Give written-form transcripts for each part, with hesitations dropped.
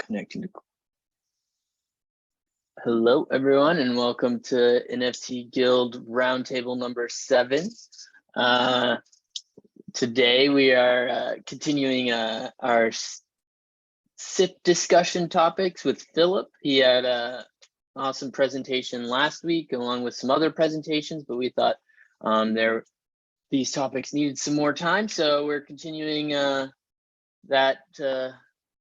connecting to. Hello, everyone, and welcome to NFT Guild Roundtable number 7. Today we are continuing our CIP discussion topics with Filip. He had an awesome presentation last week, along with some other presentations, but we thought these topics needed some more time, so we're continuing that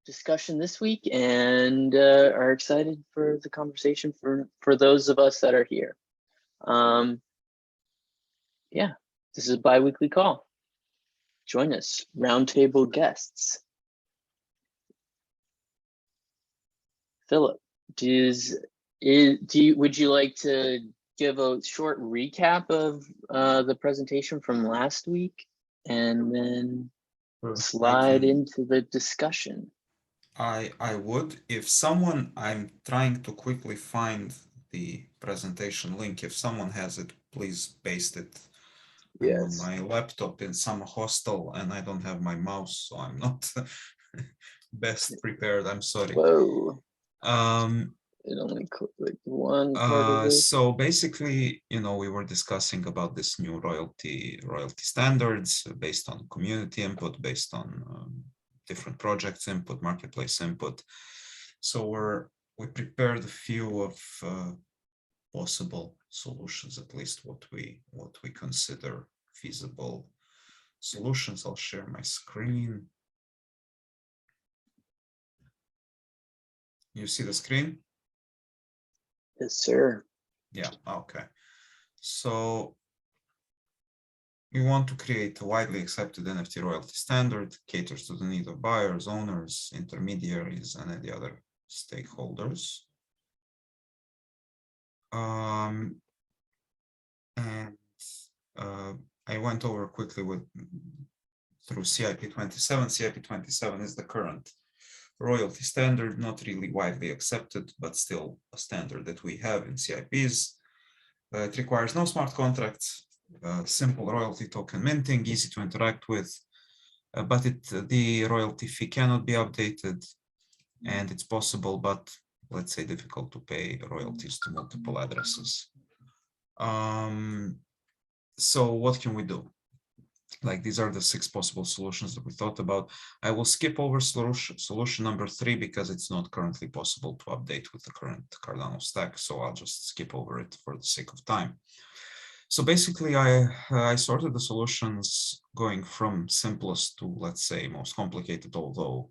discussion this week, and are excited for the conversation for those of us that are here. Yeah, this is a bi-weekly call. Join us, roundtable guests. Filip, would you like to give a short recap of the presentation from last week, and then slide into the discussion? I would. If someone, I'm trying to quickly find the presentation link. If someone has it, please paste it. Yes. I'm on my laptop in some hostel and I don't have my mouse, so I'm not best prepared. I'm sorry. Whoa. It only clicked one part of it. So basically, we were discussing about this new royalty standards based on community input, based on different projects input, marketplace input. So we prepared a few of possible solutions, at least what we consider feasible solutions. I'll share my screen. You see the screen? Yes, sir. Yeah, okay. So we want to create a widely accepted NFT royalty standard, caters to the need of buyers, owners, intermediaries, and any other stakeholders. I went over quickly through CIP 27. CIP 27 is the current royalty standard, not really widely accepted, but still a standard that we have in CIPs. It requires no smart contracts, simple royalty token minting, easy to interact with, but the royalty fee cannot be updated, and it's possible, but let's say difficult to pay royalties to multiple addresses. So what can we do? Like, these are the 6 possible solutions that we thought about. I will skip over solution number 3 because it's not currently possible to update with the current Cardano stack. So I'll just skip over it for the sake of time. So basically, I sorted the solutions going from simplest to, let's say, most complicated, although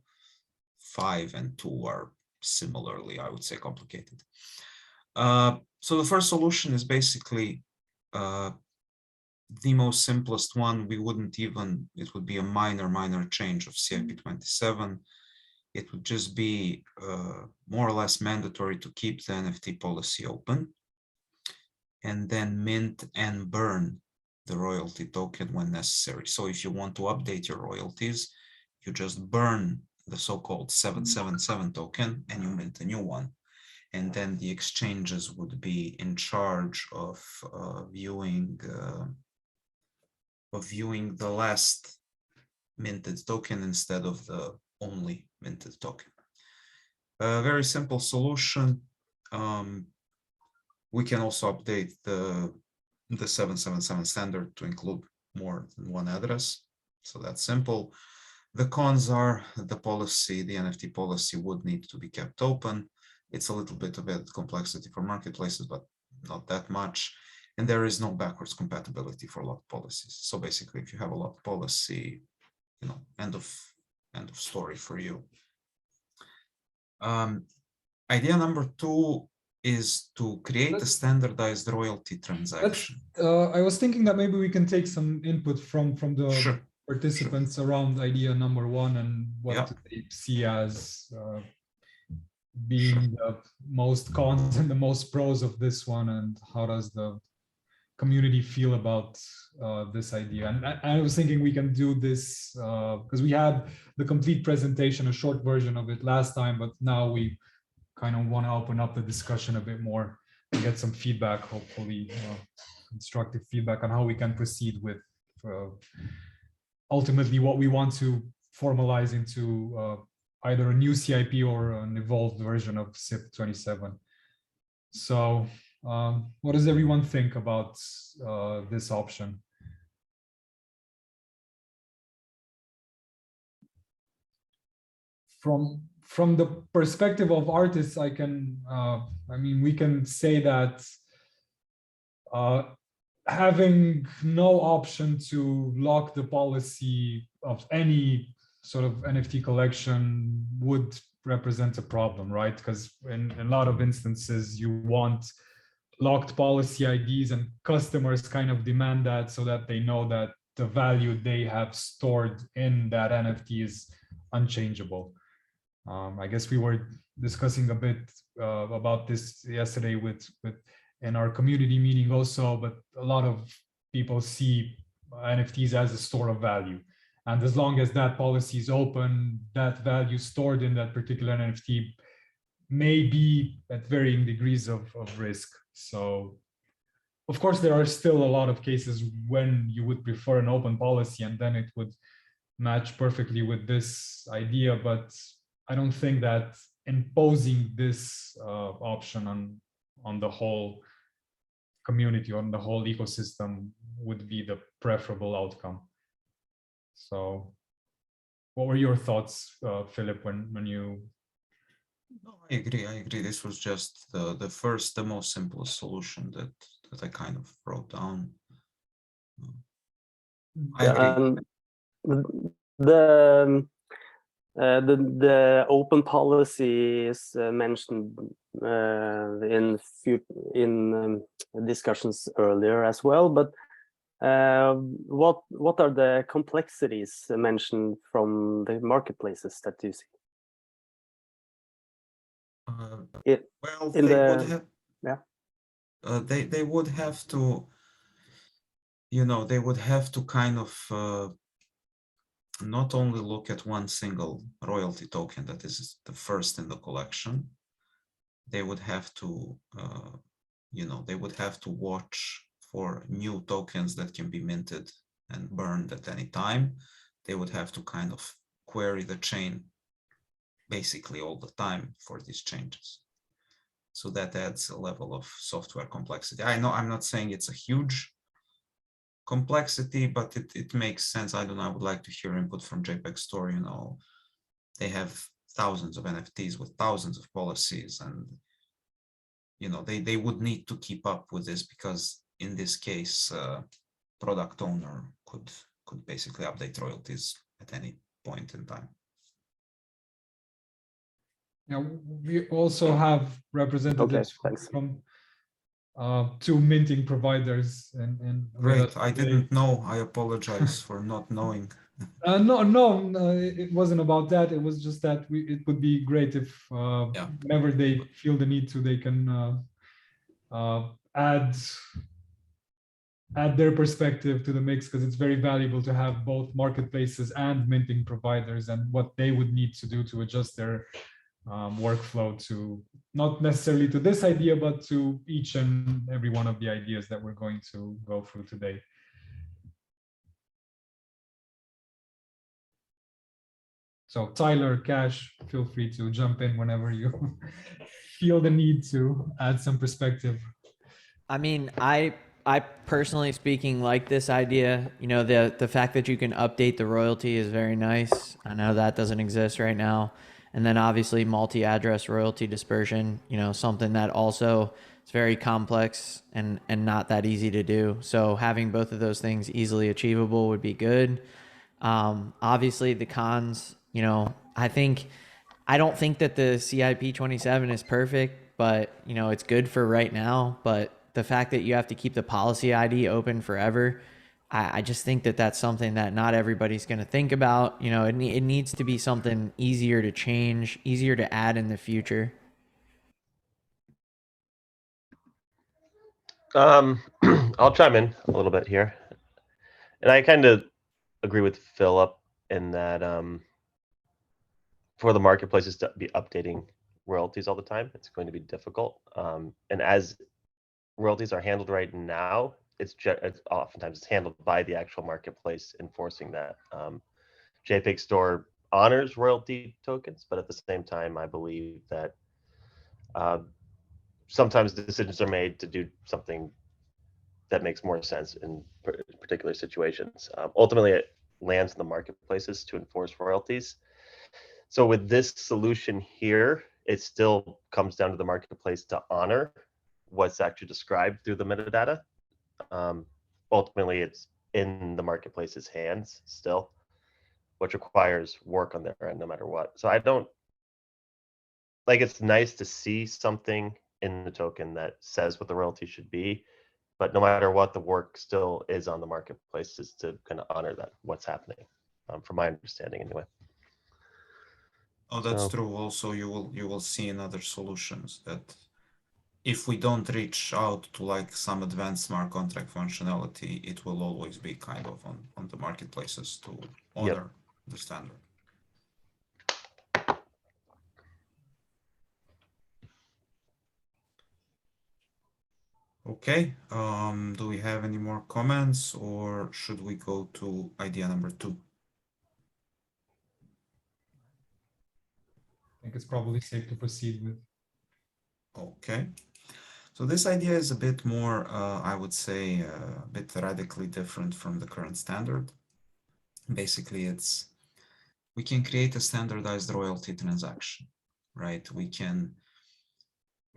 5 and 2 are similarly, I would say, complicated. So the first solution is basically the most simplest one. We wouldn't even, it would be a minor change of CIP 27. It would just be more or less mandatory to keep the NFT policy open, and then mint and burn the royalty token when necessary. So if you want to update your royalties, you just burn the so-called 777 token and you mint a new one. And then the exchanges would be in charge of viewing the last minted token instead of the only minted token. A very simple solution. We can also update the 777 standard to include more than one address. So that's simple. The cons are the policy, the NFT policy would need to be kept open. It's a little bit of added complexity for marketplaces, but not that much. And there is no backwards compatibility for locked policies. So basically, if you have a locked policy, end of story for you. Idea number 2 is to create a standardized royalty transaction. I was thinking that maybe we can take some input from the participants around idea number 1 and what they see as being the most cons and the most pros of this one, and how does the community feel about this idea. And I was thinking we can do this because we had the complete presentation, a short version of it last time, but now we kind of want to open up the discussion a bit more and get some feedback, hopefully constructive feedback on how we can proceed with ultimately what we want to formalize into either a new CIP or an evolved version of CIP 27. So what does everyone think about this option? From the perspective of artists, I mean, we can say that having no option to lock the policy of any sort of NFT collection would represent a problem, right? Because in a lot of instances, you want locked policy IDs, and customers kind of demand that so that they know that the value they have stored in that NFT is unchangeable. I guess we were discussing a bit about this yesterday with in our community meeting also, but a lot of people see NFTs as a store of value. And as long as that policy is open, that value stored in that particular NFT may be at varying degrees of risk. So, of course, there are still a lot of cases when you would prefer an open policy, and then it would match perfectly with this idea. But I don't think that imposing this option on the whole community, on the whole ecosystem, would be the preferable outcome. So what were your thoughts, Filip, when you... No, I agree. This was just the most simplest solution that I kind of wrote down. I agree. The open policy is mentioned in discussions earlier as well, but what are the complexities mentioned from the marketplaces that you see? Well, they would have to, they would have to kind of not only look at one single royalty token that is the first in the collection. They would have to, they would have to watch for new tokens that can be minted and burned at any time. They would have to kind of query the chain basically all the time for these changes. So that adds a level of software complexity. I know I'm not saying it's a huge complexity, but it makes sense. I don't know, I would like to hear input from JPEG Store. They have thousands of NFTs with thousands of policies, and they would need to keep up with this, because in this case product owner could basically update royalties at any point in time. Yeah, we also have representatives from two minting providers and Great, I didn't know. I apologize for not knowing. No, it wasn't about that. It was just that it would be great if whenever they feel the need to, they can add their perspective to the mix, because it's very valuable to have both marketplaces and minting providers and what they would need to do to adjust their workflow to not necessarily to this idea, but to each and every one of the ideas that we're going to go through today. So Tyler, Cash, feel free to jump in whenever you feel the need to add some perspective. I mean, I personally speaking like this idea. The fact that you can update the royalty is very nice. I know that doesn't exist right now. And then obviously multi-address royalty dispersion, something that also is very complex and not that easy to do. So having both of those things easily achievable would be good. Obviously the cons, I don't think that the CIP 27 is perfect, but it's good for right now. But the fact that you have to keep the policy ID open forever, I just think that that's something that not everybody's going to think about. It needs to be something easier to change, easier to add in the future. I'll chime in a little bit here. And I kind of agree with Filip in that for the marketplaces to be updating royalties all the time, it's going to be difficult. And as royalties are handled right now, it's oftentimes handled by the actual marketplace enforcing that. JPEG Store honors royalty tokens, but at the same time, I believe that sometimes decisions are made to do something that makes more sense in particular situations. Ultimately, it lands in the marketplaces to enforce royalties. So with this solution here, it still comes down to the marketplace to honor what's actually described through the metadata. Ultimately, it's in the marketplace's hands still, which requires work on their end no matter what. So I don't, like, it's nice to see something in the token that says what the royalty should be, but no matter what, the work still is on the marketplaces to kind of honor that, what's happening, from my understanding anyway. Oh, that's So, true. Also, you will see in other solutions that if we don't reach out to like some advanced smart contract functionality, it will always be kind of on the marketplaces to honor the standard. Okay, do we have any more comments or should we go to idea number 2? I think it's probably safe to proceed with. Okay, so this idea is a bit more, I would say, a bit radically different from the current standard. Basically, we can create a standardized royalty transaction, right? We can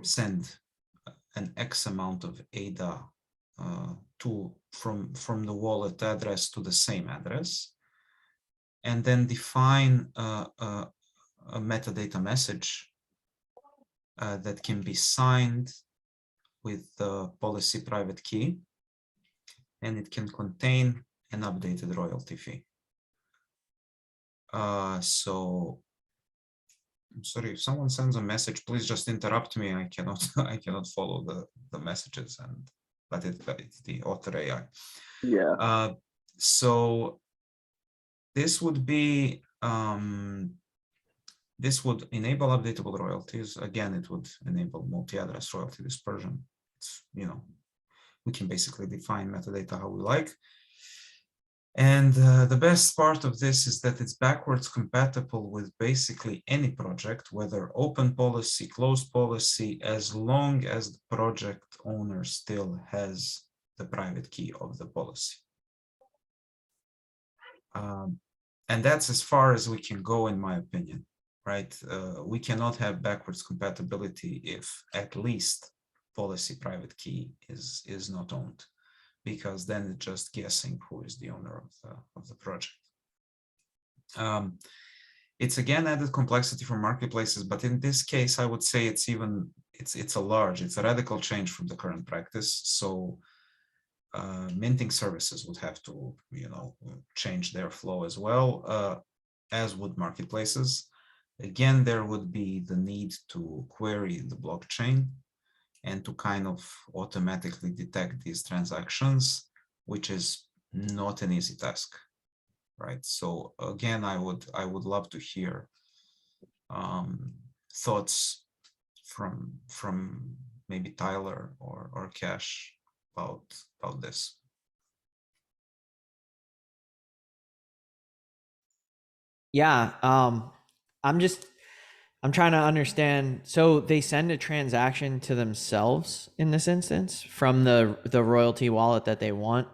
send an X amount of ADA from the wallet address to the same address, and then define a metadata message that can be signed with the policy private key, and it can contain an updated royalty fee. So I'm sorry, if someone sends a message, please just interrupt me. I cannot follow the messages, but it's the author AI. Yeah. So this would be this would enable updatable royalties. Again, it would enable multi-address royalty dispersion. It's, we can basically define metadata how we like. And the best part of this is that it's backwards compatible with basically any project, whether open policy, closed policy, as long as the project owner still has the private key of the policy. And that's as far as we can go, in my opinion, right? We cannot have backwards compatibility if at least policy private key is not owned, because then it's just guessing who is the owner of the project. It's again added complexity for marketplaces, but in this case, I would say it's a radical change from the current practice. So minting services would have to, change their flow as well, as would marketplaces. Again, there would be the need to query the blockchain and to kind of automatically detect these transactions, which is not an easy task, right? So again, I would love to hear thoughts from maybe Tyler or Cash about this. Yeah, I'm trying to understand. So they send a transaction to themselves in this instance from the royalty wallet that they want.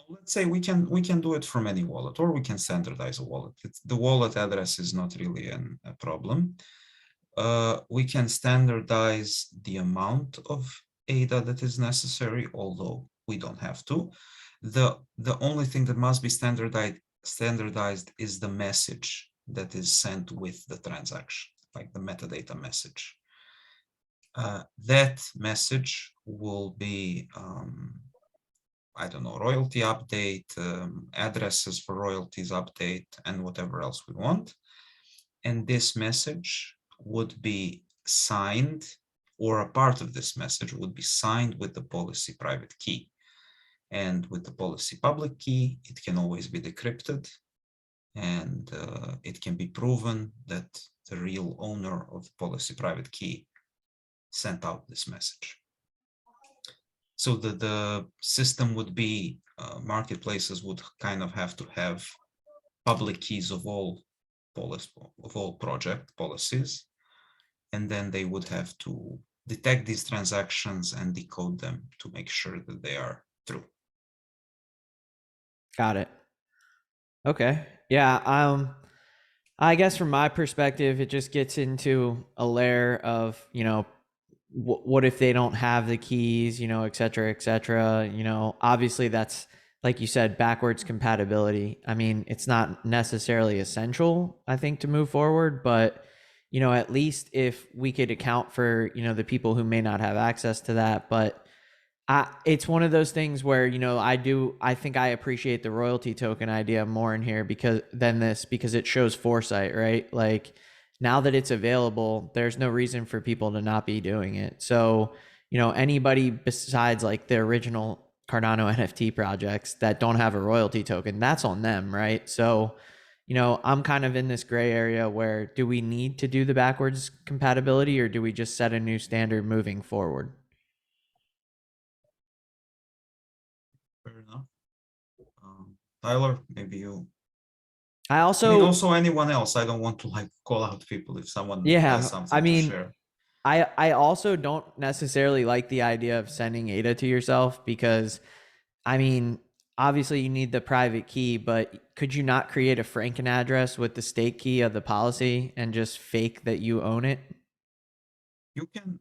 Let's say we can do it from any wallet, or we can standardize a wallet. The wallet address is not really a problem. We can standardize the amount of ADA that is necessary, although we don't have to. The only thing that must be standardized is the message that is sent with the transaction, like the metadata message. That message will be, I don't know, royalty update, addresses for royalties update, and whatever else we want. And this message would be signed, or a part of this message would be signed with the policy private key. And with the policy public key, it can always be decrypted, and it can be proven that the real owner of the policy private key sent out this message. So the system would be, marketplaces would kind of have to have public keys of all project policies, and then they would have to detect these transactions and decode them to make sure that they are true. Got it. Okay. Yeah. I guess from my perspective, it just gets into a layer of, what if they don't have the keys, et cetera, et cetera. Obviously that's, like you said, backwards compatibility. I mean, it's not necessarily essential, I think, to move forward, but, at least if we could account for, the people who may not have access to that. But it's one of those things where, I think I appreciate the royalty token idea more in here because it shows foresight, right? Like, now that it's available, there's no reason for people to not be doing it. So, anybody besides like the original Cardano NFT projects that don't have a royalty token, that's on them, right? So, I'm kind of in this gray area where, do we need to do the backwards compatibility, or do we just set a new standard moving forward? Fair enough. Tyler, maybe you. I I also, mean, also anyone else. I don't want to like call out people if someone has something to share. I also don't necessarily like the idea of sending ADA to yourself because, I mean, obviously you need the private key, but could you not create a Franken address with the stake key of the policy and just fake that you own it? You can,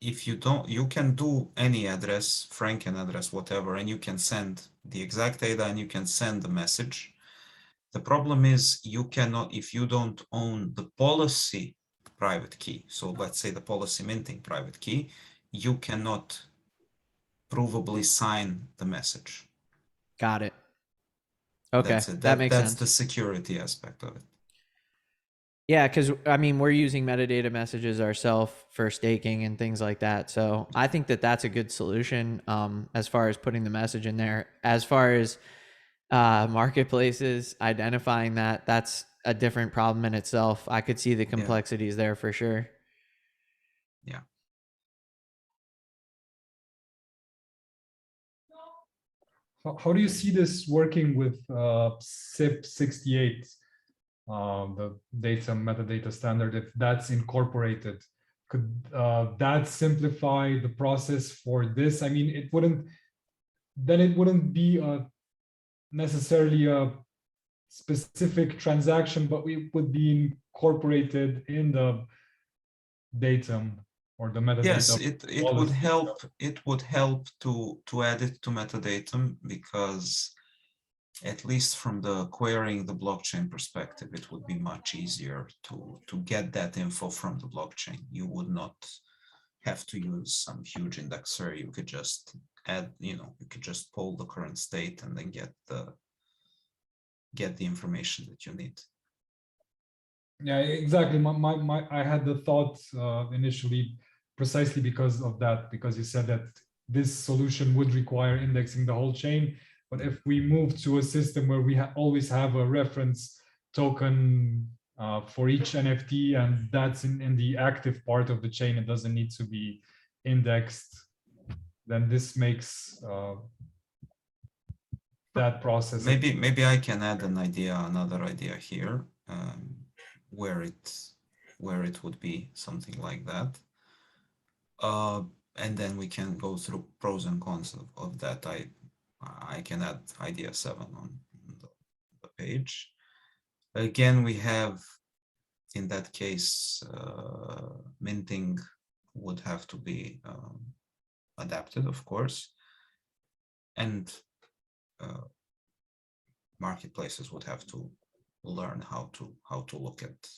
if you don't, you can do any address, Franken address, whatever, and you can send the exact data and you can send the message. The problem is you cannot, if you don't own the policy private key, so let's say the policy minting private key, you cannot provably sign the message. Got it. Okay, That's it. that makes That's sense. the security aspect of it. Yeah, because I mean, we're using metadata messages ourselves for staking and things like that. So I think that that's a good solution as far as putting the message in there. As far as marketplaces identifying that's a different problem in itself. I could see the complexities there for sure. Yeah. How do you see this working with CIP 68, the data metadata standard, if that's incorporated? Could that simplify the process for this? I mean, it wouldn't be necessarily a specific transaction, but we would be incorporated in the datum or the metadata. Yes, it would help. It would help to add it to metadata because, at least from the querying the blockchain perspective, it would be much easier to get that info from the blockchain. You would not have to use some huge indexer. You could just add, you could just pull the current state and then get the information that you need. Yeah, exactly. I had the thought initially precisely because of that, because you said that this solution would require indexing the whole chain. But if we move to a system where we always have a reference token for each NFT, and that's in the active part of the chain, it doesn't need to be indexed, then this makes that process. Maybe I can add another idea here, where it would be something like that. And then we can go through pros and cons of that. I can add idea 7 on the page. Again, we have, in that case, minting would have to be adapted, of course, and marketplaces would have to learn how to look at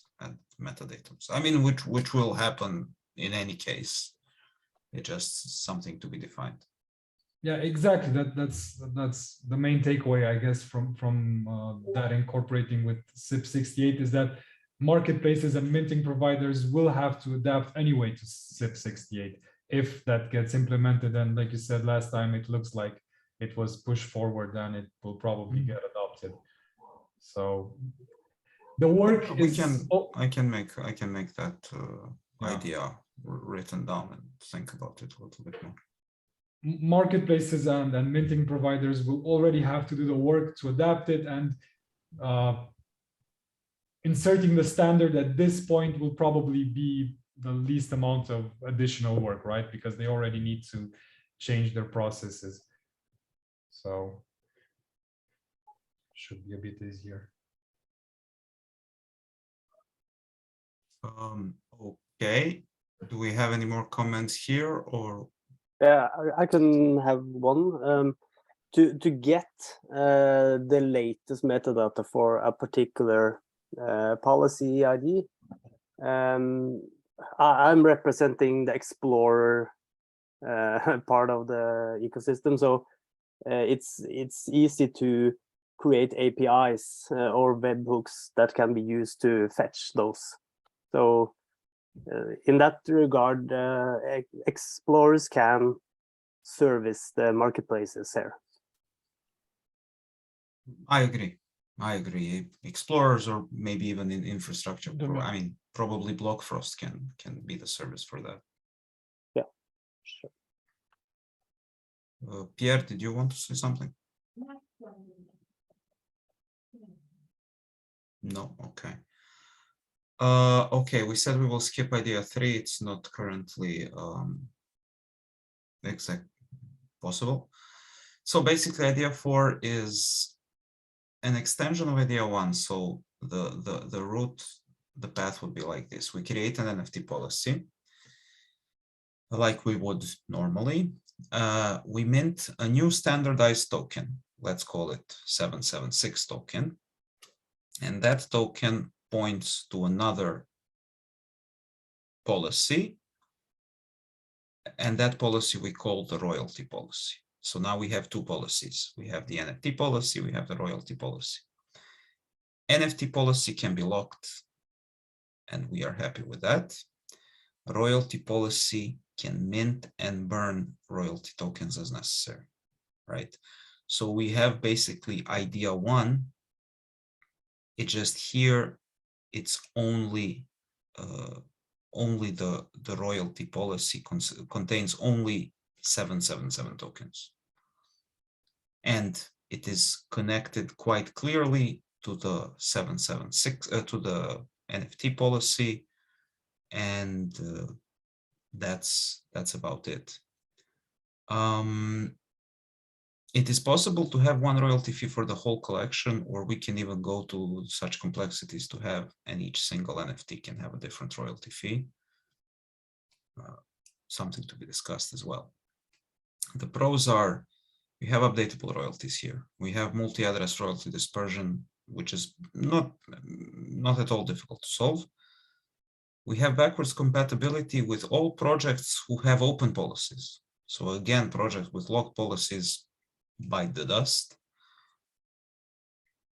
metadata. I mean, which will happen in any case. It's just something to be defined. Yeah, exactly. That's the main takeaway, I guess, from that incorporating with CIP 68 is that marketplaces and minting providers will have to adapt anyway to CIP 68 if that gets implemented. And like you said last time, it looks like it was pushed forward and it will probably get adopted. So the work I can make that idea written down and think about it a little bit more. Marketplaces and minting providers will already have to do the work to adapt it, and inserting the standard at this point will probably be the least amount of additional work, right? Because they already need to change their processes. So should be a bit easier. Okay. Do we have any more comments here, or? Yeah, I can have one. To get the latest metadata for a particular policy ID, I'm representing the Explorer part of the ecosystem, so it's easy to create APIs or webhooks that can be used to fetch those. So in that regard, explorers can service the marketplaces here. I agree. I agree. Explorers, or maybe even in infrastructure. I mean, probably Blockfrost can be the service for that. Yeah, sure. Pierre, did you want to say something? No. Okay. Okay, we said we will skip idea 3. It's not currently exact possible. So basically idea 4 is an extension of idea 1. So the route, the path would be like this. We create an NFT policy like we would normally. We mint a new standardized token. Let's call it 776 token. And that token points to another policy. And that policy we call the royalty policy. So now we have 2 policies. We have the NFT policy, we have the royalty policy. NFT policy can be locked, and we are happy with that. Royalty policy can mint and burn royalty tokens as necessary, right? So we have basically idea 1. It just here, it's only the royalty policy contains only 777 tokens. And it is connected quite clearly to the 776, to the NFT policy. And that's about it. It is possible to have one royalty fee for the whole collection, or we can even go to such complexities to have, and each single NFT can have a different royalty fee. Something to be discussed as well. The pros are, we have updatable royalties here. We have multi-address royalty dispersion, which is not at all difficult to solve. We have backwards compatibility with all projects who have open policies. So again, projects with locked policies bite the dust.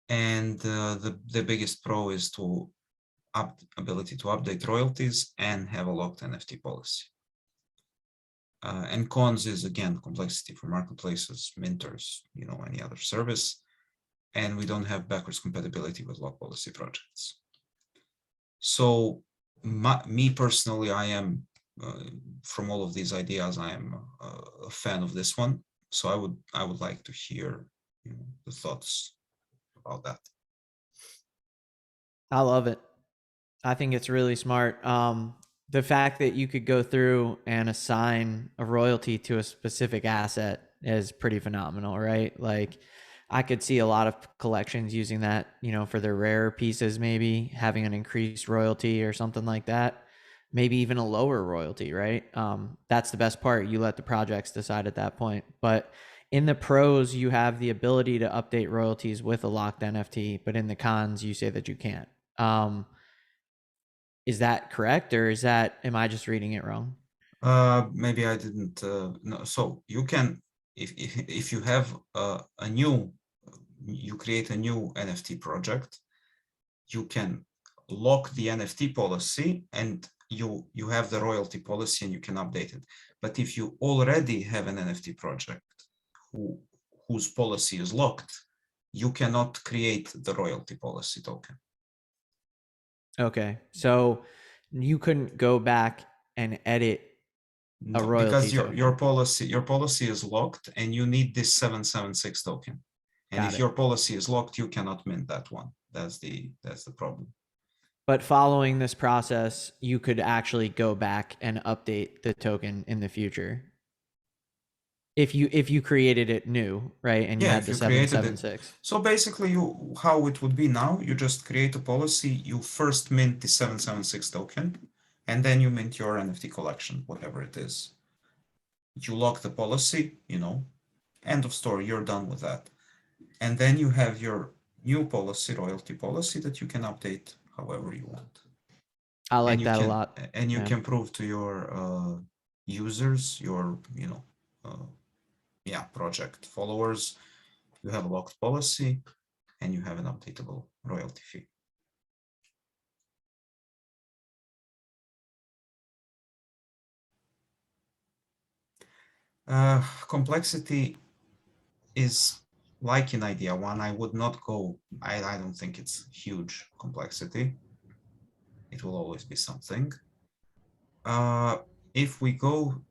And the biggest pro is to ability to update royalties and have a locked NFT policy. And cons is, again, complexity for marketplaces, minters, any other service. And we don't have backwards compatibility with locked policy projects. So me personally, I am, from all of these ideas, I am a fan of this one. So I would like to hear the thoughts about that. I love it. I think it's really smart. The fact that you could go through and assign a royalty to a specific asset is pretty phenomenal, right? Like, I could see a lot of collections using that, for their rarer pieces, maybe having an increased royalty or something like that, maybe even a lower royalty, right? That's the best part. You let the projects decide at that point. But in the pros, you have the ability to update royalties with a locked NFT, but in the cons, you say that you can't. Is that correct, or am I just reading it wrong? Maybe I didn't know. So you can, if you have you create a new NFT project, you can lock the NFT policy and you have the royalty policy and you can update it. But if you already have an NFT project whose policy is locked, you cannot create the royalty policy token. Okay, so you couldn't go back and edit a royalty because your policy is locked, and you need this 776 token. And Got if it. your policy is locked, you cannot mint that one. That's the problem. But following this process, you could actually go back and update the token in the future. If you created it new, right? And you Yeah, had if the you created it. 776. So basically, how it would be now, you just create a policy, you first mint the 776 token, and then you mint your NFT collection, whatever it is. You lock the policy, end of story, you're done with that. And then you have your new policy, royalty policy, that you can update however you want. I like And that a lot. And you yeah. can prove to your users, your project followers, you have a locked policy and you have an updatable royalty fee. Complexity is like in idea one. I would not go, I don't think it's huge complexity. It will always be something. If we go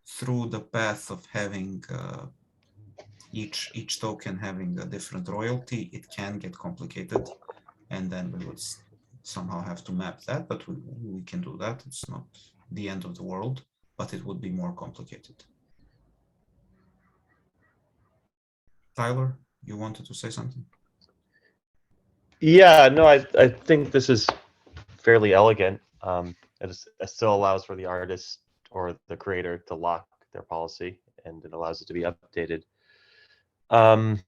through the path of having each token having a different royalty, it can get complicated, and then we would somehow have to map that, but we can do that. It's not the end of the world, but it would be more complicated. Tyler, you wanted to say something? Yeah, no, I think this is fairly elegant. It still allows for the artist or the creator to lock their policy, and it allows it to be updated. And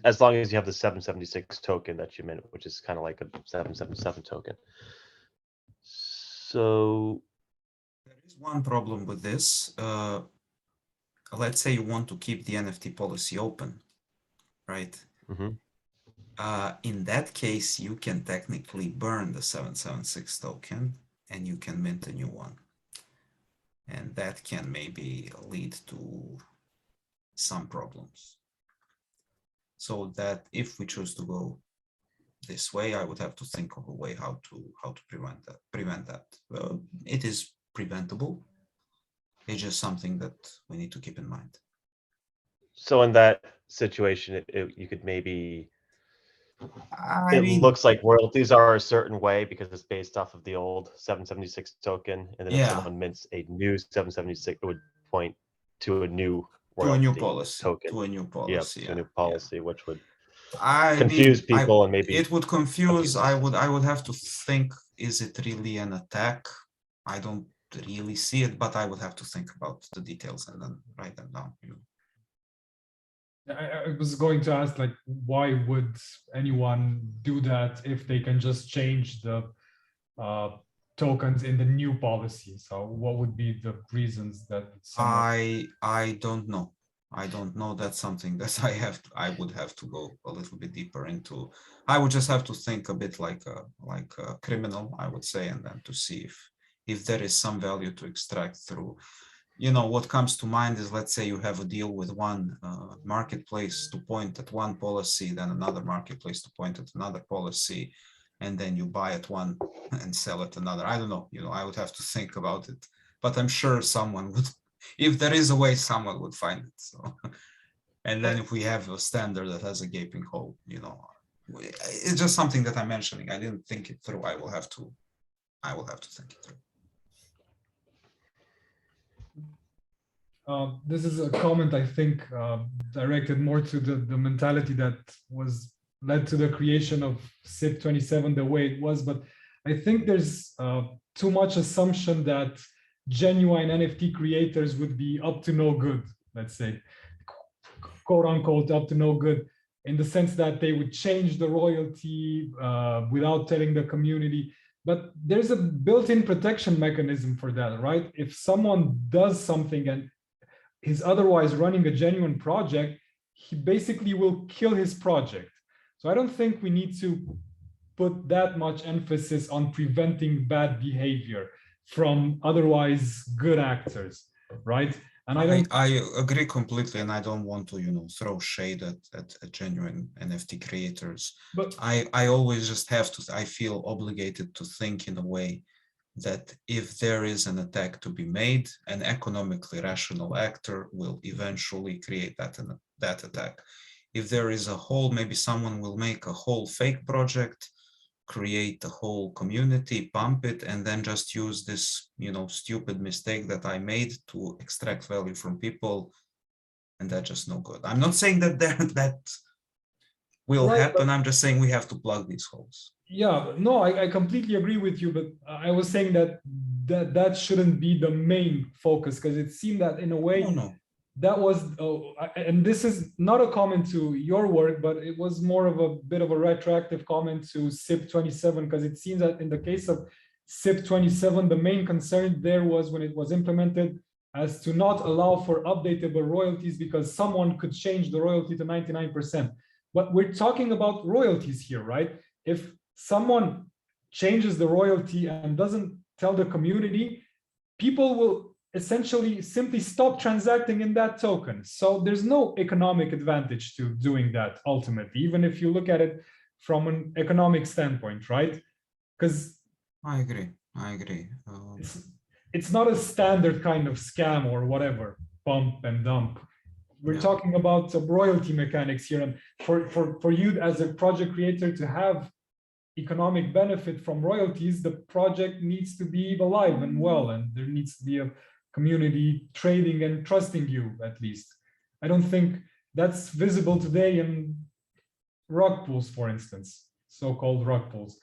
as long as you have the 776 token that you mint, which is kind of like a 777 token. So there is one problem with this. Let's say you want to keep the NFT policy open, right? mm-hmm. In that case, you can technically burn the 776 token and you can mint a new one. And that can maybe lead to some problems. So that if we choose to go this way, I would have to think of a way how to prevent that. It is preventable. It's just something that we need to keep in mind. So in that situation, you could maybe, I mean, looks like royalties are a certain way because it's based off of the old 776 token, and then if someone mints a new 776, it would point to a new royalty policy token. To a new policy. To a new policy, which would I confuse mean, people and maybe it would confuse. I would have to think, is it really an attack? I don't really see it, but I would have to think about the details and then write them down. I was going to ask, like, why would anyone do that if they can just change the tokens in the new policy? So what would be the reasons that someone... I don't know. I don't know. That's something that I would have to go a little bit deeper into. I would just have to think a bit like a criminal, I would say, and then to see if there is some value to extract through. What comes to mind is, let's say you have a deal with one marketplace to point at one policy, then another marketplace to point at another policy, and then you buy at one and sell at another. I don't know, I would have to think about it, but I'm sure someone would, if there is a way, someone would find it. So, and then if we have a standard that has a gaping hole, it's just something that I'm mentioning. I didn't think it through. I will have to think it through. This is a comment, I think, directed more to the mentality that was led to the creation of CIP 27 the way it was. But I think there's too much assumption that genuine NFT creators would be up to no good, let's say, quote unquote, up to no good, in the sense that they would change the royalty without telling the community. But there's a built-in protection mechanism for that, right? If someone does something and is otherwise running a genuine project, he basically will kill his project. So I don't think we need to put that much emphasis on preventing bad behavior from otherwise good actors, right? And I agree completely, and I don't want to, throw shade at genuine NFT creators. But I always just have to, I feel obligated to think in a way that if there is an attack to be made, an economically rational actor will eventually create that that attack. If there is a whole, maybe someone will make a whole fake project, create a whole community, pump it, and then just use this, you know, stupid mistake that I made to extract value from people, and that's just no good. I'm not saying that that will happen. I'm just saying we have to plug these holes. Yeah, no, I completely agree with you, but I was saying that shouldn't be the main focus, because it seemed that in a way that was, and this is not a comment to your work, but it was more of a bit of a retroactive comment to CIP 27, because it seems that in the case of CIP 27, the main concern there was when it was implemented as to not allow for updatable royalties because someone could change the royalty to 99%. But we're talking about royalties here, right? If someone changes the royalty and doesn't tell the community, people will essentially simply stop transacting in that token. So there's no economic advantage to doing that ultimately, even if you look at it from an economic standpoint, right? Because I agree. It's not a standard kind of scam or whatever, pump and dump. We're talking about royalty mechanics here, and for you as a project creator to have economic benefit from royalties, the project needs to be alive and well, and there needs to be a community trading and trusting you, at least. I don't think that's visible today in rug pools, for instance, so-called rug pools.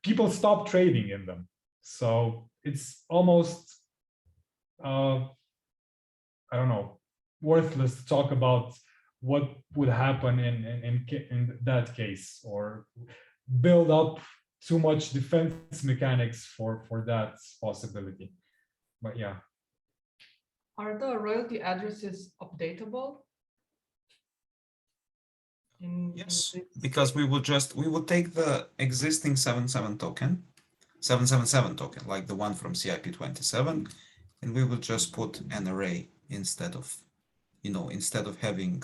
People stop trading in them, so it's almost I don't know, worthless to talk about what would happen in that case, or build up too much defense mechanics for that possibility. But yeah. Are the royalty addresses updatable? Yes, because we would take the existing 77 token, 777 token, like the one from CIP 27, and we would just put an array instead of, you know, instead of having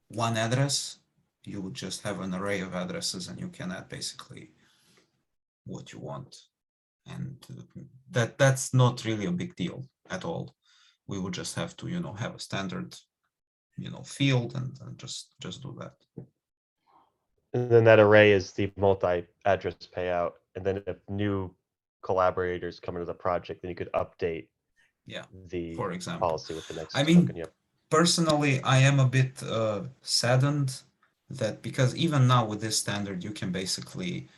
one address, you would just have an array of addresses, and you can add basically what you want. And that's not really a big deal at all. We would just have to, you know, have a standard, you know, field and just do that. And then that array is the multi-address payout. And then if new collaborators come into the project, then you could update the for example policy with the next token. Yep. Personally, I am a bit saddened that because even now with this standard, you can basically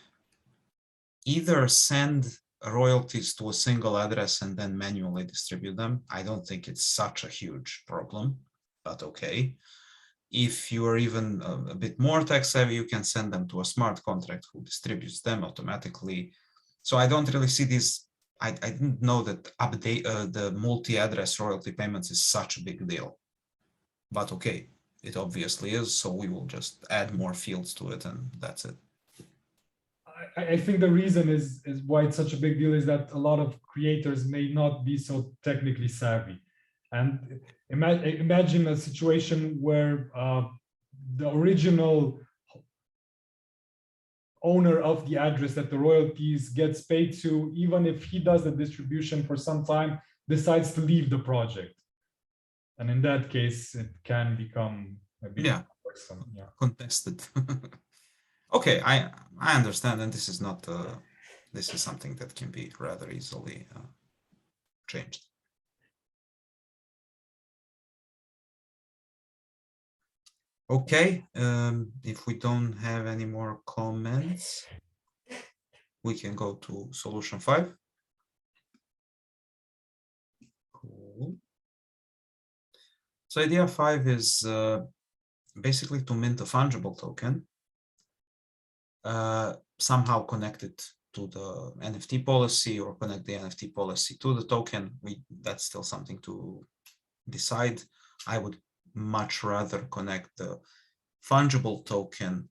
either send royalties to a single address and then manually distribute them. I don't think it's such a huge problem, but okay. If you are even a bit more tech savvy, you can send them to a smart contract who distributes them automatically. So I don't really see these. I didn't know that the multi-address royalty payments is such a big deal. But okay, it obviously is. So we will just add more fields to it, and that's it. I think the reason is why it's such a big deal is that a lot of creators may not be so technically savvy. And imagine a situation where the original owner of the address that the royalties gets paid to, even if he does the distribution for some time, decides to leave the project. And in that case, it can become a bit worrisome. Yeah, contested. Okay, I understand, and this is not this is something that can be rather easily changed. Okay, if we don't have any more comments, we can go to solution 5. Cool. So idea 5 is basically to mint a fungible token, somehow connect it to the NFT policy or connect the NFT policy to the token. That's still something to decide. I would much rather connect the fungible token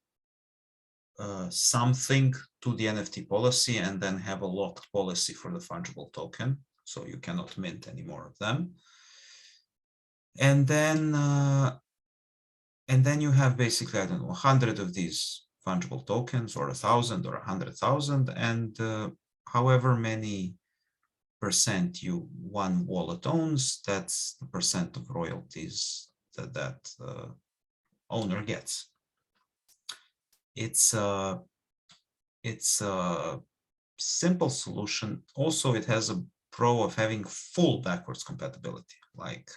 something to the NFT policy and then have a locked policy for the fungible token, so you cannot mint any more of them. And then you have basically, I don't know, 100 of these fungible tokens, or 1,000 or 100,000, and however many % one wallet owns, that's the % of royalties that owner gets. It's a simple solution. Also, it has a pro of having full backwards compatibility. Like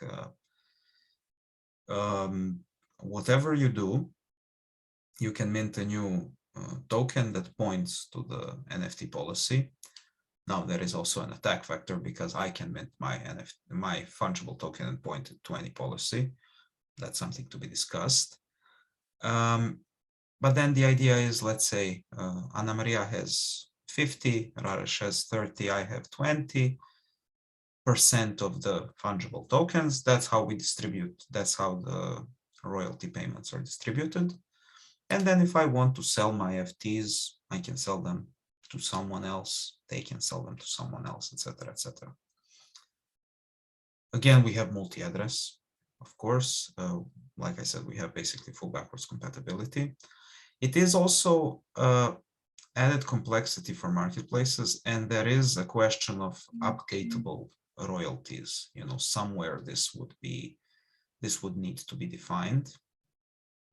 whatever you do, you can mint a new token that points to the NFT policy. Now there is also an attack vector because I can mint my fungible token and point it to any policy. That's something to be discussed. But then the idea is, let's say Anna Maria has 50, Raresh has 30, I have 20% of the fungible tokens. That's how we distribute. That's how the royalty payments are distributed. And then if I want to sell my FTs, I can sell them to someone else. They can sell them to someone else, etc., etc. Again, we have multi-address, of course. Like I said, we have basically full backwards compatibility. It is also added complexity for marketplaces, and there is a question of updatable royalties. You know, somewhere this would need to be defined,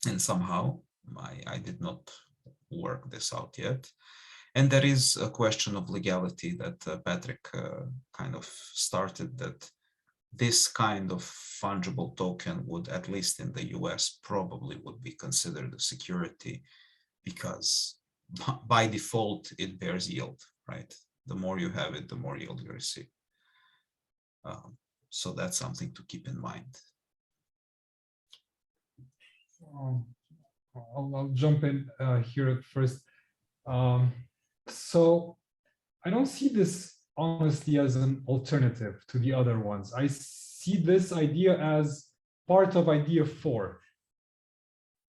and somehow I did not work this out yet. And there is a question of legality that Patrick kind of started, that this kind of fungible token would, at least in the US, probably would be considered a security because by default it bears yield, right? The more you have it, the more yield you receive. So that's something to keep in mind. I'll jump in here at first. So I don't see this honestly as an alternative to the other ones. I see this idea as part of idea 4,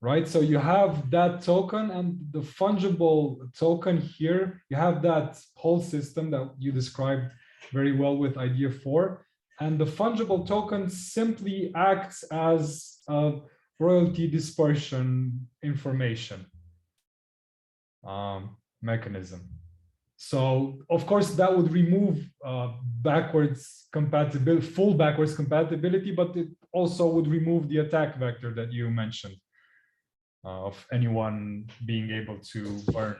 right? So you have that token and the fungible token here. You have that whole system that you described very well with idea 4. And the fungible token simply acts as a royalty dispersion information mechanism. So of course that would remove backwards compatibility, full backwards compatibility, but it also would remove the attack vector that you mentioned of anyone being able to earn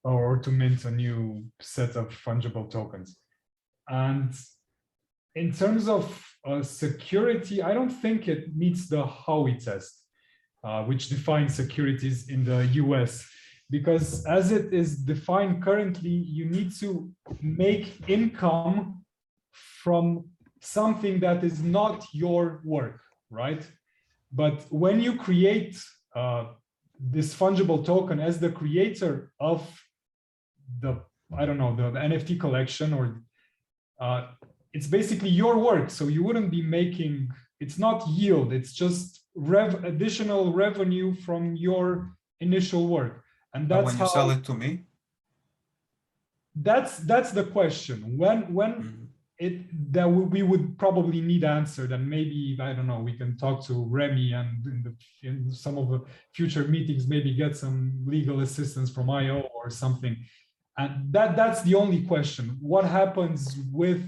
or to mint a new set of fungible tokens. And in terms of security, I don't think it meets the Howey test, which defines securities in the US. Because as it is defined currently, you need to make income from something that is not your work, right? But when you create this fungible token as the creator of the, I don't know, the NFT collection, or it's basically your work. So you wouldn't be making, it's not yield, it's just additional revenue from your initial work. And that's when you how, sell it to me. That's the question. When that we would probably need answered, and maybe, I don't know, we can talk to Remy and in some of the future meetings, maybe get some legal assistance from IO or something. And that's the only question. What happens with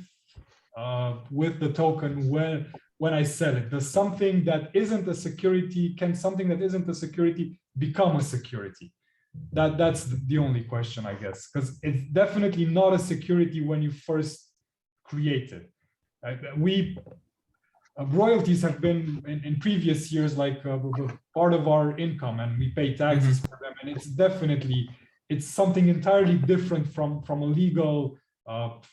the token when I sell it? Does something that isn't a security, can something that isn't a security become a security? That's the only question, I guess, because it's definitely not a security when you first create it. Royalties have been in previous years like part of our income, and we pay taxes for them, and it's something entirely different from a legal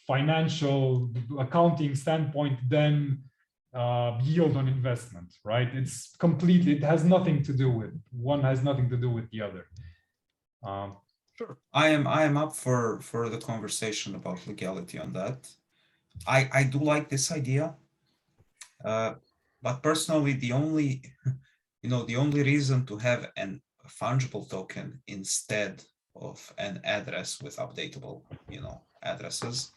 financial accounting standpoint than yield on investment, right? It's completely, it has nothing to do with, one has nothing to do with the other. Sure, I am up for the conversation about legality on that. I do like this idea, but personally, the only reason to have a fungible token instead of an address with updatable, addresses,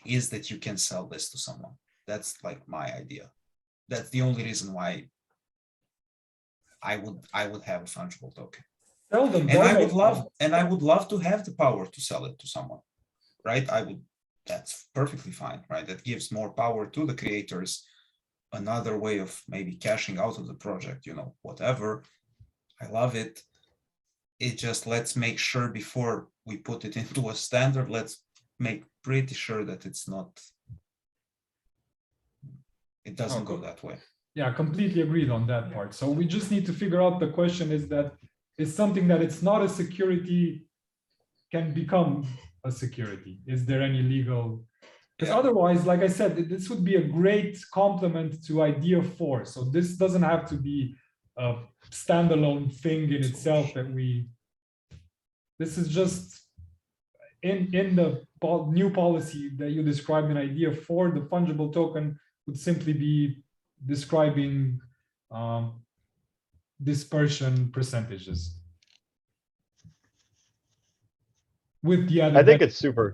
is that you can sell this to someone. That's like my idea. That's the only reason why I would have a fungible token. And I would love to have the power to sell it to someone, right? That's perfectly fine, right? That gives more power to the creators another way of maybe cashing out of the project, you know, whatever. I love it. It just, let's make sure before we put it into a standard, let's make pretty sure that it's not, it doesn't go that way. Yeah, completely agreed on that part. So we just need to figure out, the question is that is something that it's not a security can become a security. Is there any legal? Because otherwise, like I said, this would be a great complement to idea 4. So this doesn't have to be a standalone thing in itself that we, this is just in the new policy that you described in idea 4, the fungible token would simply be describing dispersion percentages. With the other, I think it's super.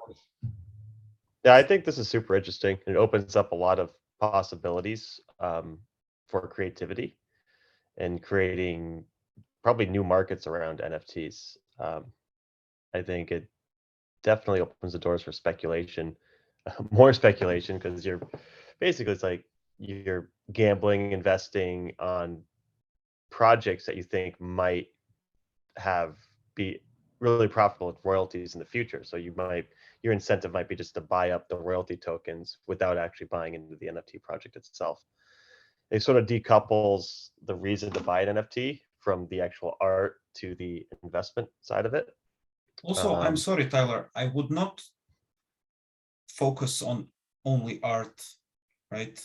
Yeah, I think this is super interesting. It opens up a lot of possibilities for creativity and creating probably new markets around NFTs. I think it definitely opens the doors for speculation, more speculation, because you're basically, it's like you're gambling, investing on projects that you think might be really profitable with royalties in the future. So your incentive might be just to buy up the royalty tokens without actually buying into the NFT project itself. It sort of decouples the reason to buy an NFT from the actual art to the investment side of it. Also, I'm sorry, Tyler, I would not focus on only art, right?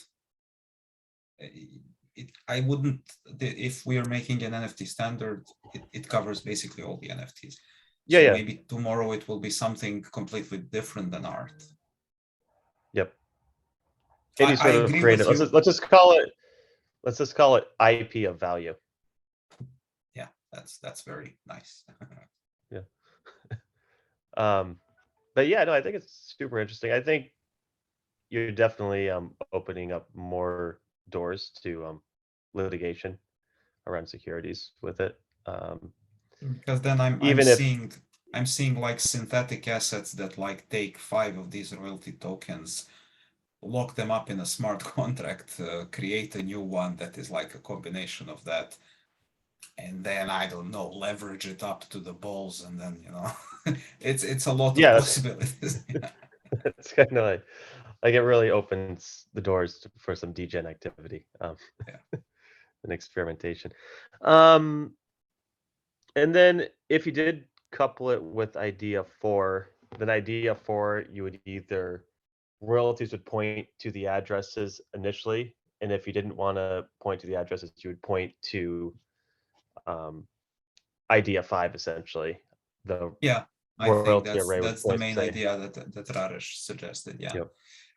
I wouldn't, if we are making an NFT standard, it covers basically all the NFTs. Yeah, so yeah. Maybe tomorrow it will be something completely different than art. Yep. Any sort of agree creative. with you. Let's just call it IP of value. Yeah, that's very nice. Yeah. But yeah, no, I think it's super interesting. I think you're definitely opening up more doors to litigation around securities with it. Because then I'm seeing like synthetic assets that like take 5 of these royalty tokens, lock them up in a smart contract, create a new one that is like a combination of that, and then I don't know, leverage it up to the balls, and then, you know, it's a lot of possibilities. It's kind of like it really opens the doors for some degen activity and experimentation. And then if you did couple it with idea 4, then idea 4, you would either royalties would point to the addresses initially, and if you didn't want to point to the addresses, you would point to idea 5, essentially. I think array that's the main idea that Raresh suggested. Yeah, yep.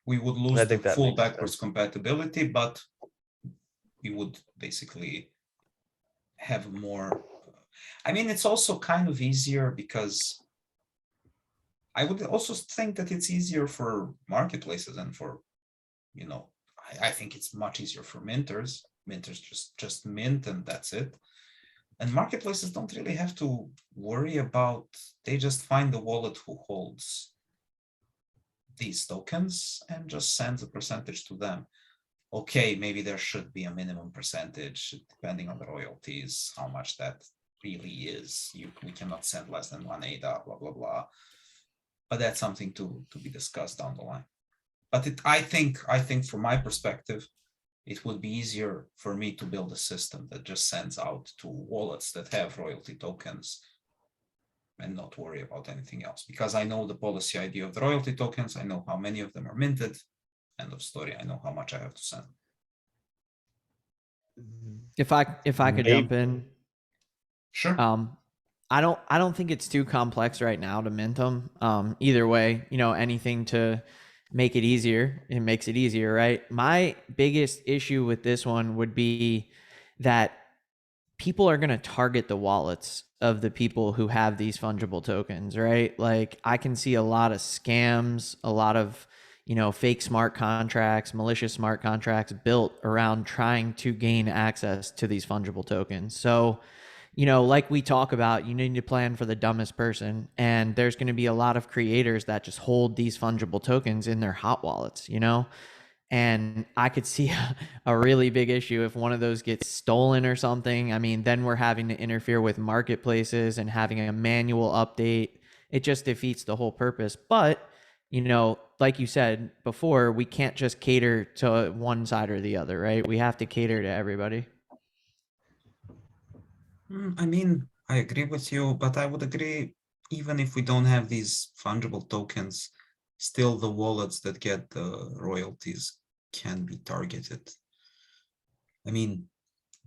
We would lose the full backwards sense. compatibility, but we would basically have more. I mean, it's also kind of easier because I would also think that it's easier for marketplaces and for, you know, I think it's much easier for minters. Minters just mint and that's it. And marketplaces don't really have to worry about, they just find the wallet who holds these tokens and just sends a percentage to them. Okay, maybe there should be a minimum percentage depending on the royalties, how much that really is. We cannot send less than 1 ADA, blah, blah, blah. But that's something to be discussed down the line. But I think from my perspective, it would be easier for me to build a system that just sends out to wallets that have royalty tokens and not worry about anything else, because I know the policy ID of the royalty tokens. I know how many of them are minted. End of story. I know how much I have to send. If I could jump in. Sure. I don't think it's too complex right now to mint them. Either way, you know, anything to make it easier, it makes it easier, right? My biggest issue with this one would be that people are going to target the wallets of the people who have these fungible tokens, right? Like I can see a lot of scams, a lot of, you know, fake smart contracts, malicious smart contracts built around trying to gain access to these fungible tokens. So, you know, like we talk about, you need to plan for the dumbest person. And there's going to be a lot of creators that just hold these fungible tokens in their hot wallets, you know? And I could see a really big issue if one of those gets stolen or something. I mean, then we're having to interfere with marketplaces and having a manual update. It just defeats the whole purpose. But, you know, like you said before, we can't just cater to one side or the other, right? We have to cater to everybody. I mean, I agree with you, but I would agree even if we don't have these fungible tokens, still the wallets that get the royalties can be targeted. I mean,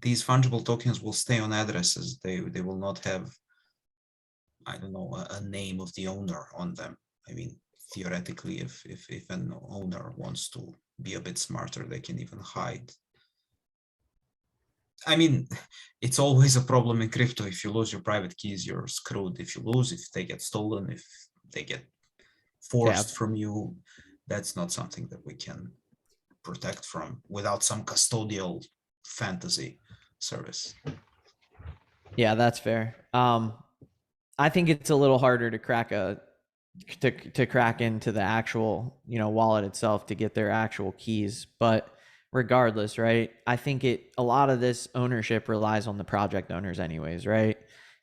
these fungible tokens will stay on addresses. They will not have, I don't know, a name of the owner on them. I mean, theoretically, if an owner wants to be a bit smarter, they can even hide. I mean, it's always a problem in crypto. If you lose your private keys, you're screwed. If they get stolen, if they get forced from you, that's not something that we can protect from without some custodial fantasy service. Yeah, that's fair. I think it's a little harder to crack to crack into the actual, you know, wallet itself to get their actual keys, but regardless, right? I think a lot of this ownership relies on the project owners anyways, right?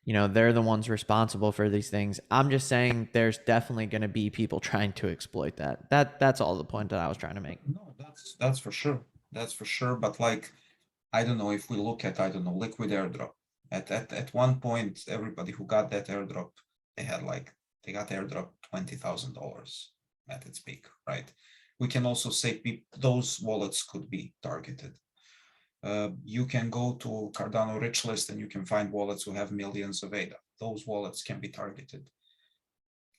You know, they're the ones responsible for these things. I'm just saying there's definitely going to be people trying to exploit that. That's all the point that I was trying to make. No, that's for sure. That's for sure. But like, I don't know, if we look at, I don't know, liquid airdrop. At one point, everybody who got that airdrop, they got airdrop $20,000 at its peak, right? We can also say those wallets could be targeted. You can go to Cardano rich list and you can find wallets who have millions of ADA. Those wallets can be targeted.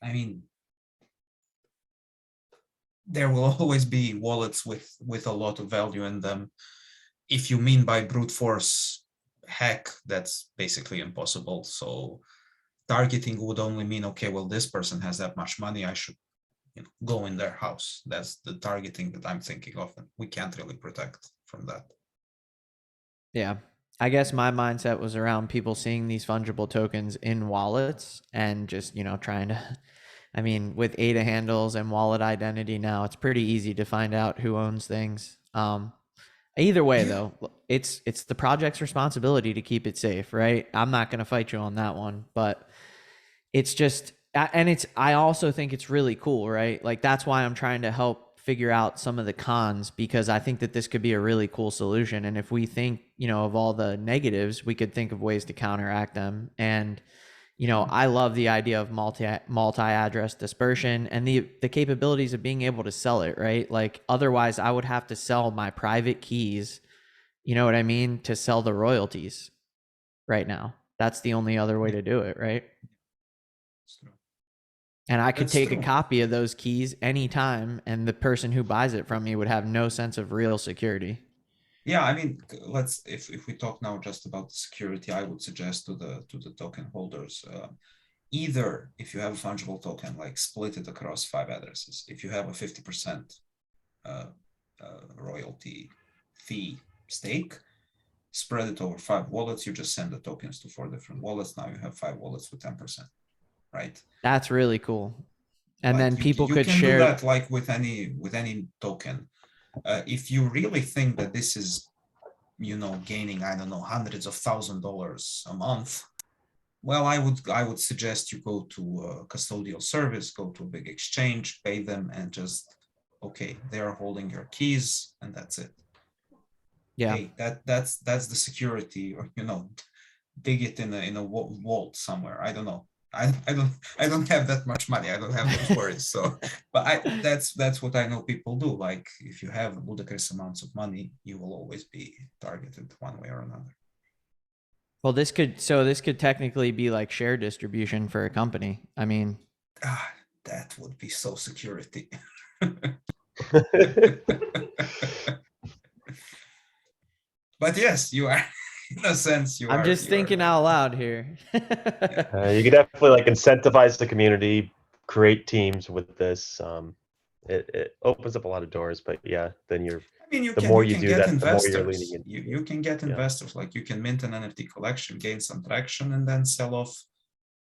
I mean, there will always be wallets with a lot of value in them. If you mean by brute force hack, that's basically impossible. So targeting would only mean, okay, well, this person has that much money, I should, you know, go in their house. That's the targeting that I'm thinking of, and we can't really protect from that. Yeah. I guess my mindset was around people seeing these fungible tokens in wallets and just, you know, trying to, I mean, with ADA handles and wallet identity now, it's pretty easy to find out who owns things. Either way, though, it's the project's responsibility to keep it safe, right? I'm not going to fight you on that one, but it's just, and I also think it's really cool, right? Like, that's why I'm trying to help figure out some of the cons, because I think that this could be a really cool solution. And if we think, you know, of all the negatives, we could think of ways to counteract them. And, you know, I love the idea of multi-address dispersion and the capabilities of being able to sell it, right? Like, otherwise I would have to sell my private keys, you know what I mean, to sell the royalties right now. That's the only other way to do it, right? And I could take a copy of those keys anytime, and the person who buys it from me would have no sense of real security. Yeah, I mean, if we talk now just about the security, I would suggest to the token holders, either if you have a fungible token, like split it across 5 addresses. If you have a 50% royalty fee stake, spread it over 5 wallets. You just send the tokens to 4 different wallets. Now you have 5 wallets with 10%. Right. That's really cool. And like then people could can share do that like with any token. If you really think that this is, you know, gaining, I don't know, hundreds of $1,000s a month, well, I would suggest you go to a custodial service, go to a big exchange, pay them, and just, okay, they are holding your keys, and that's it. Yeah. Hey, that's the security, or, you know, dig it in a vault somewhere. I don't know. I don't have that much money. I don't have those worries. So, but that's what I know people do. Like, if you have ludicrous amounts of money, you will always be targeted one way or another. Well, this could technically be like share distribution for a company. I mean, that would be so security. But yes, you are. In a sense, I'm just thinking out loud here. You could definitely like incentivize the community, create teams with this. It opens up a lot of doors, but yeah, then you're. I mean, the more you do that, the more you're leaning in. You can get investors. Like, you can mint an NFT collection, gain some traction, and then sell off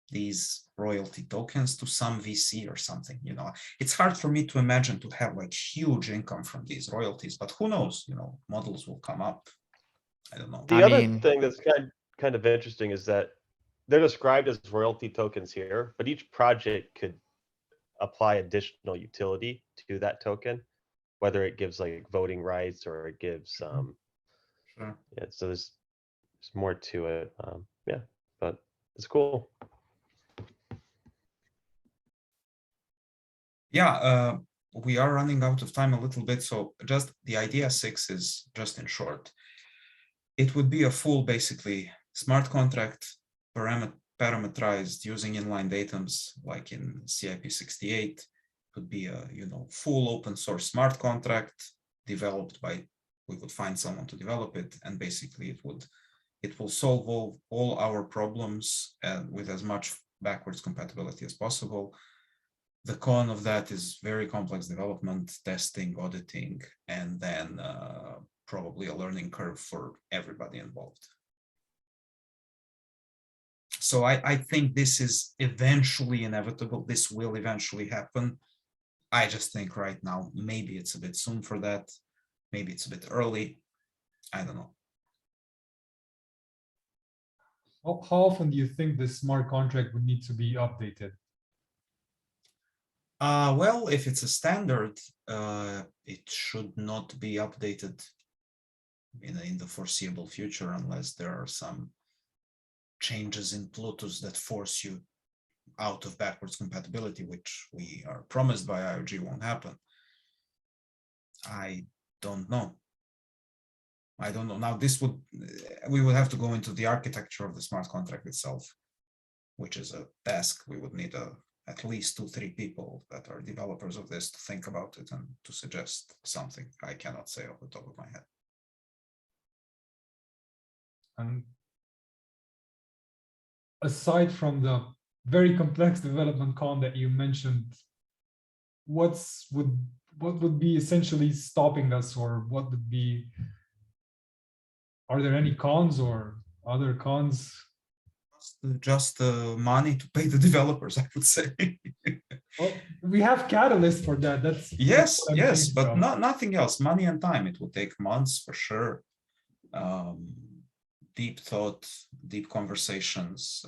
these royalty tokens to some VC or something, you know. It's hard for me to imagine to have like huge income from these royalties, but who knows, you know, models will come up. I don't know. The other thing that's kind of interesting is that they're described as royalty tokens here, but each project could apply additional utility to that token, whether it gives like voting rights or it gives Sure. yeah, so there's more to it. Yeah, but it's cool. Yeah, we are running out of time a little bit, so just the idea 6 is, just in short, it would be a full, basically, smart contract parameterized using inline datums like in CIP 68. It would be a, you know, full open source smart contract developed by, we would find someone to develop it, and basically it will solve all our problems with as much backwards compatibility as possible. The con of that is very complex development, testing, auditing, and then probably a learning curve for everybody involved. So I think this is eventually inevitable. This will eventually happen. I just think right now, maybe it's a bit soon for that. Maybe it's a bit early. I don't know. How often do you think this smart contract would need to be updated? Well, if it's a standard, it should not be updated in the foreseeable future unless there are some changes in Plutus that force you out of backwards compatibility, which we are promised by IOG won't happen. I don't know. I don't know. Now, we would have to go into the architecture of the smart contract itself, which is a task. We would need at least 2-3 people that are developers of this to think about it and to suggest something. I cannot say off the top of my head. And aside from the very complex development con that you mentioned, what would be essentially stopping us, or what would be, are there any cons or other cons? Just money to pay the developers, I would say. Well, we have Catalyst for that. Yes, that's but nothing else. Money and time. It will take months for sure. Deep thought, deep conversations,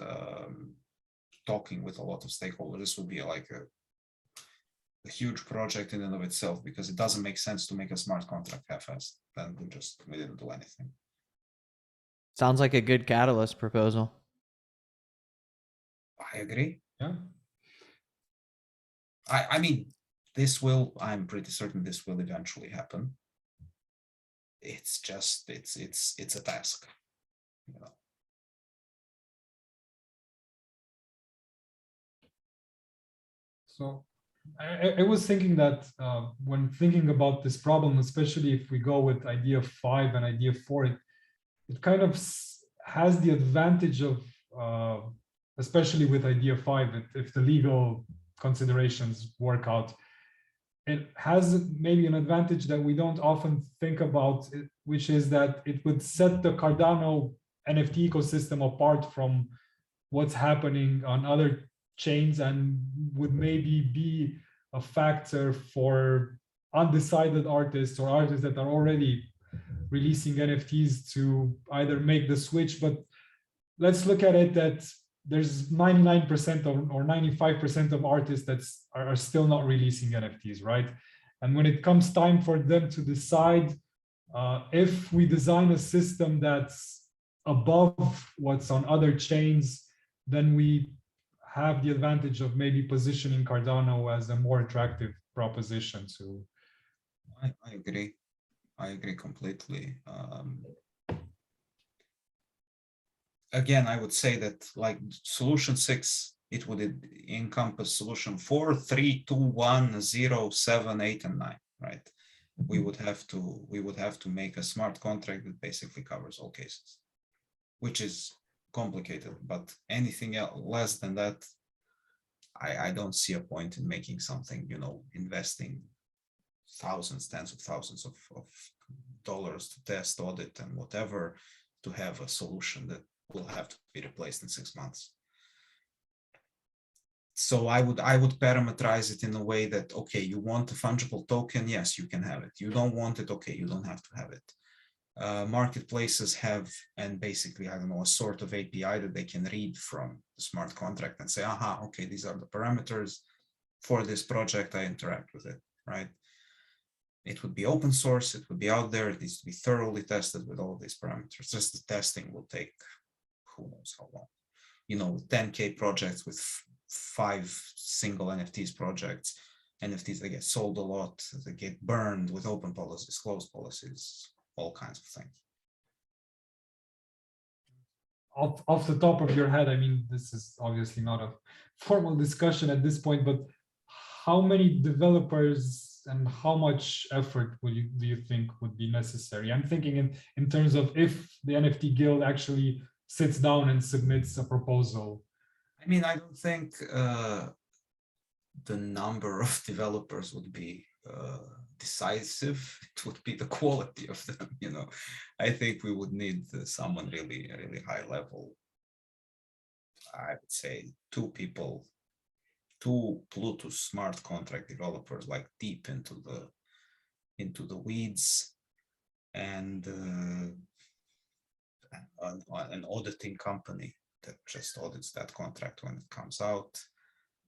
talking with a lot of stakeholders. This will be like a huge project in and of itself, because it doesn't make sense to make a smart contract half-assed. Then we didn't do anything. Sounds like a good Catalyst proposal. I agree. Yeah. I mean, I'm pretty certain this will eventually happen. It's just, it's a task, you know. So I was thinking that when thinking about this problem, especially if we go with idea 5 and idea 4, it kind of has the advantage of, especially with idea 5, if the legal considerations work out, it has maybe an advantage that we don't often think about, which is that it would set the Cardano NFT ecosystem apart from what's happening on other chains, and would maybe be a factor for undecided artists or artists that are already releasing NFTs to either make the switch. But let's look at it that there's 99% or 95% of artists that are still not releasing NFTs, right? And when it comes time for them to decide, if we design a system that's above what's on other chains, then we have the advantage of maybe positioning Cardano as a more attractive proposition to. I agree. I agree completely. Again, I would say that like solution 6, it would encompass solution 4, 3, 2, 1, 0, 7, 8, and 9, right? We would have to make a smart contract that basically covers all cases, which is complicated, but anything else less than that, I don't see a point in making something, you know, investing thousands, tens of thousands of dollars to test, audit, and whatever, to have a solution that will have to be replaced in 6 months. So I would parameterize it in a way that, okay, you want a fungible token, yes, you can have it. You don't want it, okay, you don't have to have it. Marketplaces have, and basically, I don't know, a sort of API that they can read from the smart contract and say, aha, okay, these are the parameters for this project, I interact with it, right? It would be open source, it would be out there, it needs to be thoroughly tested with all of these parameters. Just the testing will take who knows how long. You know, 10K projects with 5 single NFTs projects, NFTs that get sold a lot, they get burned with open policies, closed policies, all kinds of things. Off the top of your head, I mean, this is obviously not a formal discussion at this point, but how many developers and how much effort do you think would be necessary? I'm thinking in terms of if the NFT Guild actually sits down and submits a proposal. I mean, I don't think the number of developers would be decisive. It would be the quality of them, you know. I think we would need someone really high level. I would say 2 people, 2 Bluetooth smart contract developers, like deep into the weeds, and an auditing company that just audits that contract when it comes out.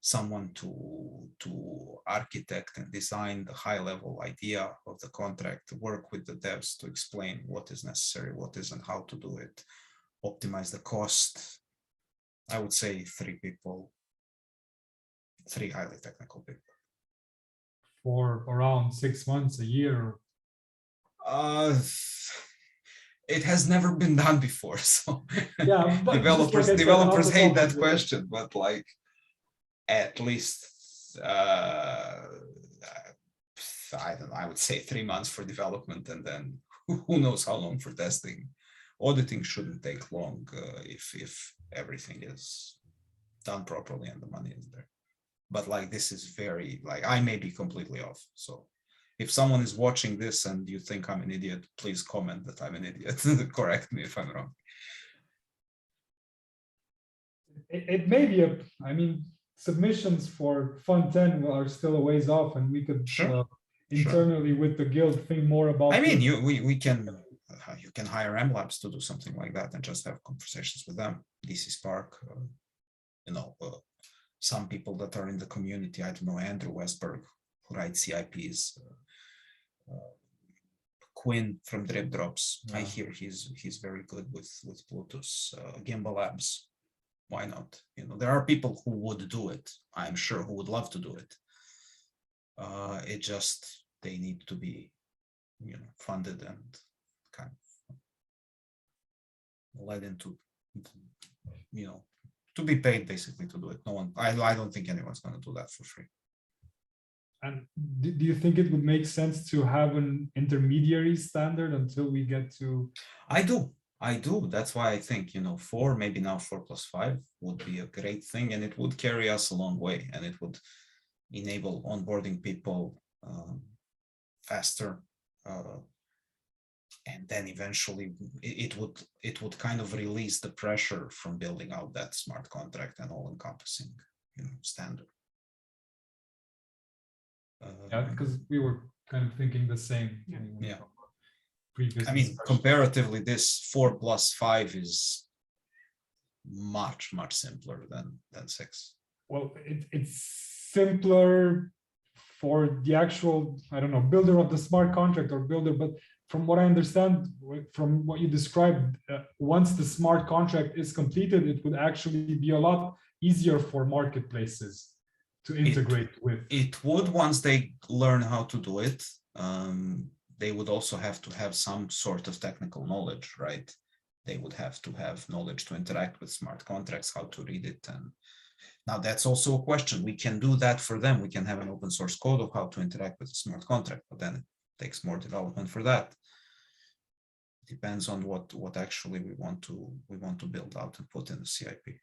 Someone to architect and design the high level idea of the contract, work with the devs to explain what is necessary, what isn't, how to do it, optimize the cost. I would say 3 people, 3 highly technical people. For around 6 months, a year? It has never been done before, so yeah, but developers hate that question, but like, at least I don't know, I would say 3 months for development, and then who knows how long for testing. Auditing shouldn't take long if everything is done properly and the money is there. But like, this is very, like, I may be completely off. So if someone is watching this and you think I'm an idiot, please comment that I'm an idiot. Correct me if I'm wrong. It may be I mean, submissions for Fund 10 are still a ways off, and we could internally with the guild think more about. I mean, we can you can hire MLabs to do something like that and just have conversations with them. DC Spark, you know, some people that are in the community. I don't know, Andrew Westberg, who writes CIPs, Quinn from Drip Drops. Yeah. I hear he's very good with Bluetooth. Gimbal Labs. Why not? You know, there are people who would do it. I'm sure who would love to do it. It just, they need to be, you know, funded and kind of led into, you know, to be paid basically to do it. No one, I don't think anyone's going to do that for free. And do you think it would make sense to have an intermediary standard until we get to? I do. That's why I think, you know, 4, maybe now 4+5 would be a great thing, and it would carry us a long way, and it would enable onboarding people faster, and then eventually it would kind of release the pressure from building out that smart contract and all-encompassing, you know, standard. Yeah, because we were kind of thinking the same. Yeah. Previous I mean, comparatively, this 4+5 is much simpler than 6. Well, it's simpler for the actual, I don't know, builder of the smart contract or builder, but from what I understand, from what you described, once the smart contract is completed, it would actually be a lot easier for marketplaces to integrate with. It would, once they learn how to do it. They would also have to have some sort of technical knowledge, right? They would have to have knowledge to interact with smart contracts, how to read it. And now that's also a question. We can do that for them. We can have an open source code of how to interact with a smart contract, but then it takes more development for that. Depends on what actually we want to build out and put in the CIP.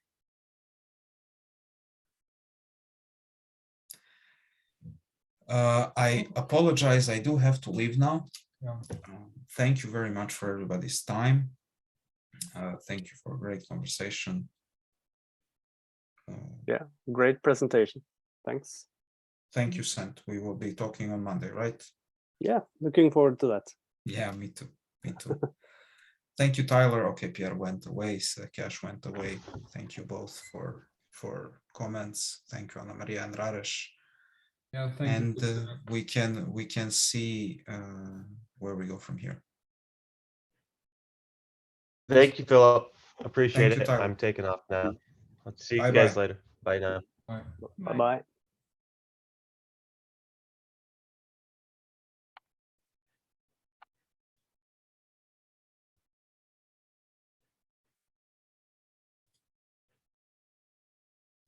I apologize, I do have to leave now. Yeah. Thank you very much for everybody's time. Thank you for a great conversation. Yeah, great presentation. Thanks. Thank you, Sant. We will be talking on Monday, right? Yeah, looking forward to that. Yeah, me too. Me too. Thank you, Tyler. Okay, Pierre went away. Cash went away. Thank you both for comments. Thank you, Anna Maria and Raresh. Yeah, thank And you. we can see where we go from here. Thank you, Philip. Appreciate Thank you, it. Tyler. I'm taking off now. Let's see you Bye-bye. guys later. Bye now. Bye. Bye-bye.